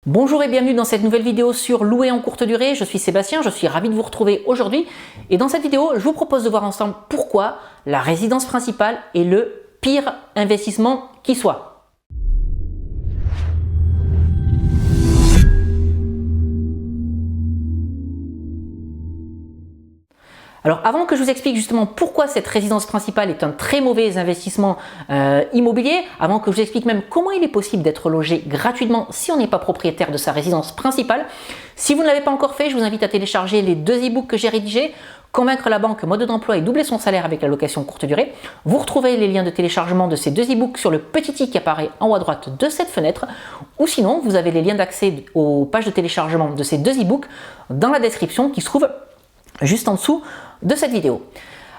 Bonjour et bienvenue dans cette nouvelle vidéo sur louer en courte durée. Je suis Sébastien, je suis ravi de vous retrouver aujourd'hui. Et dans cette vidéo, je vous propose de voir ensemble pourquoi la résidence principale est le pire investissement qui soit. Alors avant que je vous explique justement pourquoi cette résidence principale est un très mauvais investissement immobilier, avant que je vous explique même comment il est possible d'être logé gratuitement si on n'est pas propriétaire de sa résidence principale, si vous ne l'avez pas encore fait, je vous invite à télécharger les deux e-books que j'ai rédigés, Convaincre la banque, mode d'emploi et doubler son salaire avec la location courte durée. Vous retrouvez les liens de téléchargement de ces deux e-books sur le petit i qui apparaît en haut à droite de cette fenêtre, ou sinon vous avez les liens d'accès aux pages de téléchargement de ces deux e-books dans la description qui se trouve juste en dessous de cette vidéo.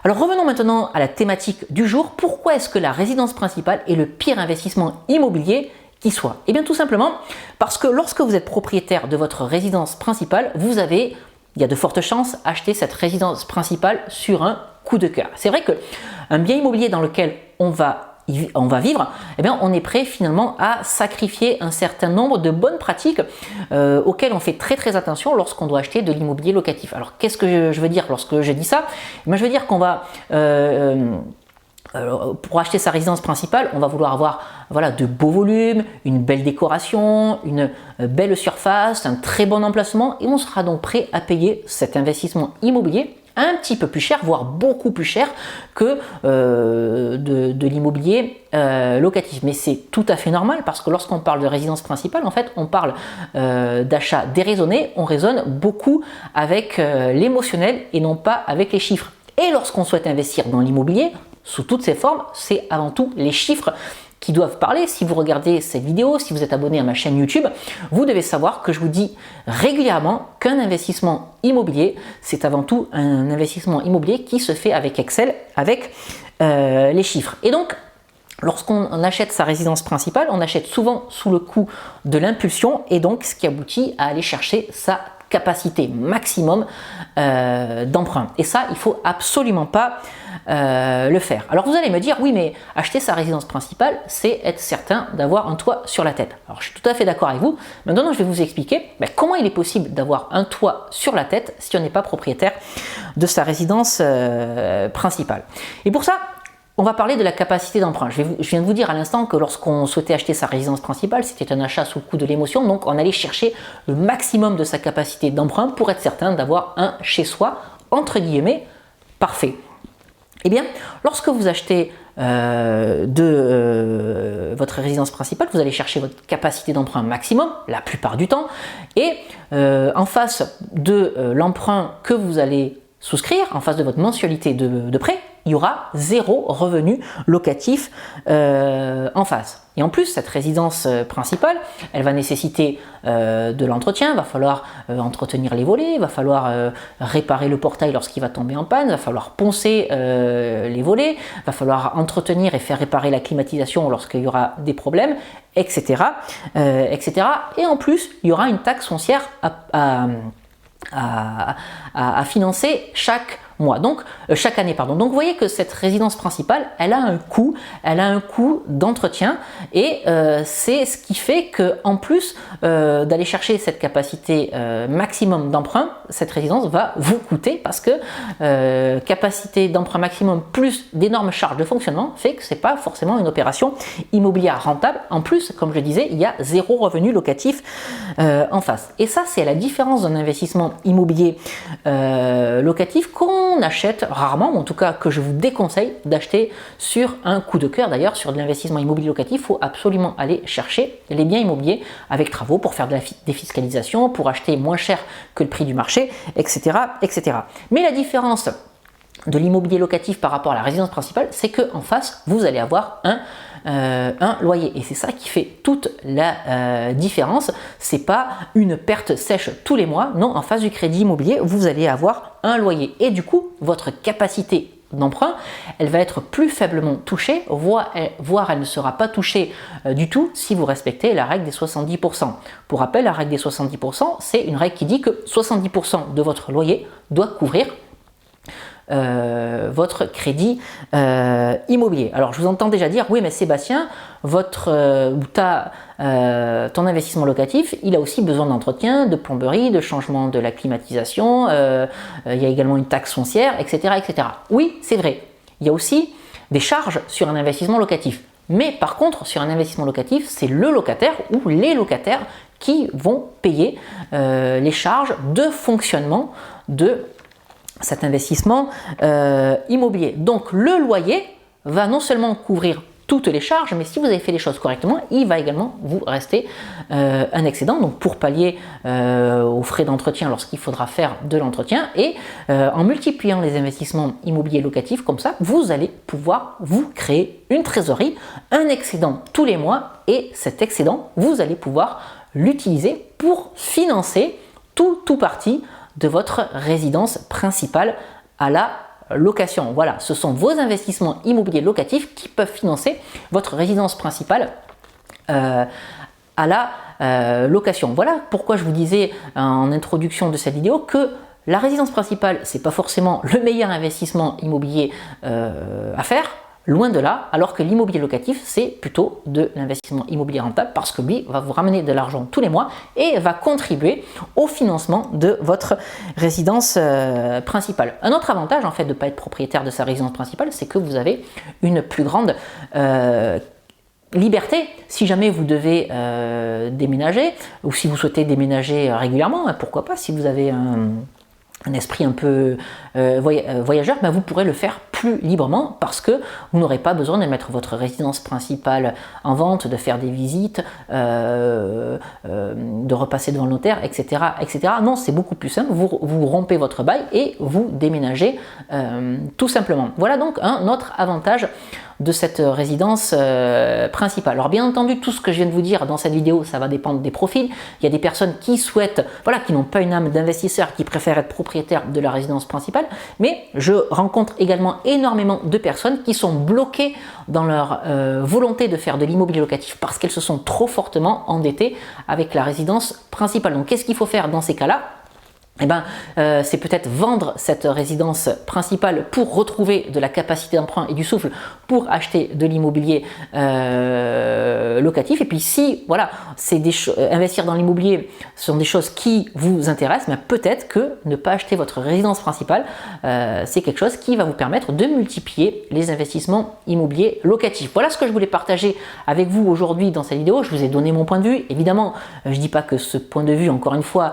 Alors revenons maintenant à la thématique du jour. Pourquoi est-ce que la résidence principale est le pire investissement immobilier qui soit? Eh bien tout simplement parce que lorsque vous êtes propriétaire de votre résidence principale, il y a de fortes chances acheter cette résidence principale sur un coup de cœur. C'est vrai qu'un bien immobilier dans lequel on va vivre, eh bien, on est prêt finalement à sacrifier un certain nombre de bonnes pratiques auxquelles on fait très attention lorsqu'on doit acheter de l'immobilier locatif. Alors qu'est-ce que je veux dire lorsque je dis ça? Je veux dire qu'on va pour acheter sa résidence principale, on va vouloir avoir de beaux volumes, une belle décoration, une belle surface, un très bon emplacement, et on sera donc prêt à payer cet investissement immobilier un petit peu plus cher, voire beaucoup plus cher que de l'immobilier locatif. Mais c'est tout à fait normal parce que lorsqu'on parle de résidence principale, en fait, on parle d'achat déraisonné, on raisonne beaucoup avec l'émotionnel et non pas avec les chiffres. Et lorsqu'on souhaite investir dans l'immobilier, sous toutes ses formes, c'est avant tout les chiffres qui doivent parler. Si vous regardez cette vidéo, si vous êtes abonné à ma chaîne YouTube, vous devez savoir que je vous dis régulièrement qu'un investissement immobilier, c'est avant tout un investissement immobilier qui se fait avec Excel, avec les chiffres. Et donc, lorsqu'on achète sa résidence principale, on achète souvent sous le coup de l'impulsion et donc ce qui aboutit à aller chercher sa capacité maximum d'emprunt. Et ça, il ne faut absolument pas le faire. Alors vous allez me dire, oui mais acheter sa résidence principale, c'est être certain d'avoir un toit sur la tête. Alors je suis tout à fait d'accord avec vous. Maintenant je vais vous expliquer comment il est possible d'avoir un toit sur la tête si on n'est pas propriétaire de sa résidence principale. Et pour ça, on va parler de la capacité d'emprunt. Je viens de vous dire à l'instant que lorsqu'on souhaitait acheter sa résidence principale, c'était un achat sous le coup de l'émotion, donc on allait chercher le maximum de sa capacité d'emprunt pour être certain d'avoir un chez-soi, entre guillemets, parfait. Eh bien, lorsque vous achetez votre résidence principale, vous allez chercher votre capacité d'emprunt maximum, la plupart du temps, et en face de l'emprunt que vous allez souscrire, en face de votre mensualité de prêt, il y aura zéro revenu locatif en face. Et en plus, cette résidence principale, elle va nécessiter de l'entretien, il va falloir entretenir les volets, il va falloir réparer le portail lorsqu'il va tomber en panne, il va falloir poncer les volets, il va falloir entretenir et faire réparer la climatisation lorsqu'il y aura des problèmes, etc., etc. Et en plus, il y aura une taxe foncière à financer chaque mois, donc chaque année, pardon. Donc vous voyez que cette résidence principale, elle a un coût d'entretien et c'est ce qui fait que en plus d'aller chercher cette capacité maximum d'emprunt, cette résidence va vous coûter parce que capacité d'emprunt maximum plus d'énormes charges de fonctionnement fait que c'est pas forcément une opération immobilière rentable. En plus, comme je le disais, il y a zéro revenu locatif en face. Et ça, c'est à la différence d'un investissement immobilier locatif qu'on achète rarement, ou en tout cas que je vous déconseille d'acheter sur un coup de cœur. D'ailleurs, sur de l'investissement immobilier locatif, il faut absolument aller chercher les biens immobiliers avec travaux pour faire de la défiscalisation, pour acheter moins cher que le prix du marché, etc., etc. Mais la différence de l'immobilier locatif par rapport à la résidence principale, c'est qu'en face, vous allez avoir un loyer. Et c'est ça qui fait toute la différence. C'est pas une perte sèche tous les mois. Non, en face du crédit immobilier, vous allez avoir un loyer. Et du coup, votre capacité d'emprunt, elle va être plus faiblement touchée, voire elle ne sera pas touchée du tout si vous respectez la règle des 70%. Pour rappel, la règle des 70%, c'est une règle qui dit que 70% de votre loyer doit couvrir votre crédit immobilier. Alors je vous entends déjà dire, oui mais Sébastien, ton investissement locatif, il a aussi besoin d'entretien, de plomberie, de changement de la climatisation, il y a également une taxe foncière, etc. etc. Oui, c'est vrai, il y a aussi des charges sur un investissement locatif. Mais par contre, sur un investissement locatif, c'est le locataire ou les locataires qui vont payer les charges de fonctionnement de cet investissement immobilier. Donc le loyer va non seulement couvrir toutes les charges, mais si vous avez fait les choses correctement, il va également vous rester un excédent, donc pour pallier aux frais d'entretien lorsqu'il faudra faire de l'entretien. Et en multipliant les investissements immobiliers locatifs comme ça, vous allez pouvoir vous créer une trésorerie, un excédent tous les mois, et cet excédent, vous allez pouvoir l'utiliser pour financer tout parti de votre résidence principale à la location. Voilà, ce sont vos investissements immobiliers locatifs qui peuvent financer votre résidence principale à la location. Voilà pourquoi je vous disais en introduction de cette vidéo que la résidence principale, c'est pas forcément le meilleur investissement immobilier à faire. Loin de là, alors que l'immobilier locatif, c'est plutôt de l'investissement immobilier rentable parce que lui va vous ramener de l'argent tous les mois et va contribuer au financement de votre résidence principale. Un autre avantage en fait de ne pas être propriétaire de sa résidence principale, c'est que vous avez une plus grande liberté. Si jamais vous devez déménager ou si vous souhaitez déménager régulièrement, pourquoi pas, si vous avez un esprit un peu voyageur, ben vous pourrez le faire plus librement parce que vous n'aurez pas besoin de mettre votre résidence principale en vente, de faire des visites, de repasser devant le notaire, etc. etc. Non, c'est beaucoup plus simple, vous rompez votre bail et vous déménagez tout simplement. Voilà donc un autre avantage de cette résidence principale. Alors bien entendu, tout ce que je viens de vous dire dans cette vidéo, ça va dépendre des profils. Il y a des personnes qui souhaitent, voilà, qui n'ont pas une âme d'investisseur, qui préfèrent être propriétaires de la résidence principale, mais je rencontre également énormément de personnes qui sont bloquées dans leur volonté de faire de l'immobilier locatif parce qu'elles se sont trop fortement endettées avec la résidence principale. Donc qu'est-ce qu'il faut faire dans ces cas-là ? Eh ben, c'est peut-être vendre cette résidence principale pour retrouver de la capacité d'emprunt et du souffle pour acheter de l'immobilier locatif. Et puis si voilà, investir dans l'immobilier sont des choses qui vous intéressent, mais peut-être que ne pas acheter votre résidence principale, c'est quelque chose qui va vous permettre de multiplier les investissements immobiliers locatifs. Voilà ce que je voulais partager avec vous aujourd'hui dans cette vidéo. Je vous ai donné mon point de vue. Évidemment, je ne dis pas que ce point de vue, encore une fois,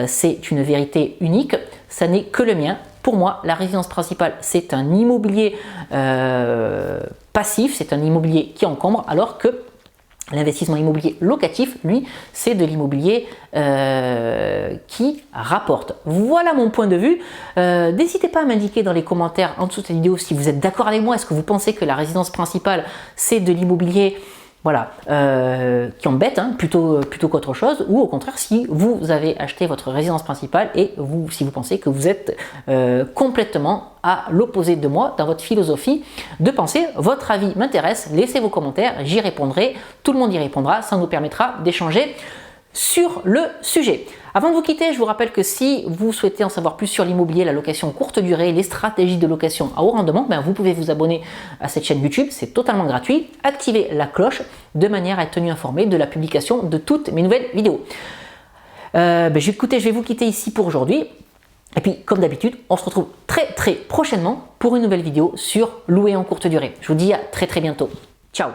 c'est une vérité unique, ça n'est que le mien. Pour moi, la résidence principale, c'est un immobilier passif, c'est un immobilier qui encombre, alors que l'investissement immobilier locatif, lui, c'est de l'immobilier qui rapporte. Voilà mon point de vue. N'hésitez pas à m'indiquer dans les commentaires en dessous de cette vidéo si vous êtes d'accord avec moi. Est-ce que vous pensez que la résidence principale, c'est de l'immobilier voilà, qui embête plutôt qu'autre chose, ou au contraire si vous avez acheté votre résidence principale et si vous pensez que vous êtes complètement à l'opposé de moi dans votre philosophie de pensée. Votre avis m'intéresse, laissez vos commentaires, j'y répondrai, tout le monde y répondra, ça nous permettra d'échanger sur le sujet. Avant de vous quitter, je vous rappelle que si vous souhaitez en savoir plus sur l'immobilier, la location courte durée, les stratégies de location à haut rendement, vous pouvez vous abonner à cette chaîne YouTube, c'est totalement gratuit. Activez la cloche de manière à être tenu informé de la publication de toutes mes nouvelles vidéos. Je vais vous quitter ici pour aujourd'hui. Et puis, comme d'habitude, on se retrouve très prochainement pour une nouvelle vidéo sur louer en courte durée. Je vous dis à très bientôt. Ciao!